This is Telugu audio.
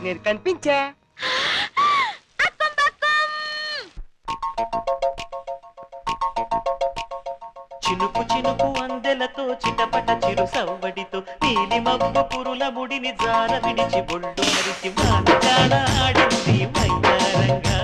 నేను కనిపించా. చినుకు చినుకు అందెలతో చిటపట చిరు సవ్వడితో నీలి మబ్బు పురుల ముడిని జార విడిచి బొళ్ళు మరిచి మానగాడ ఆడింది మైదారంగా.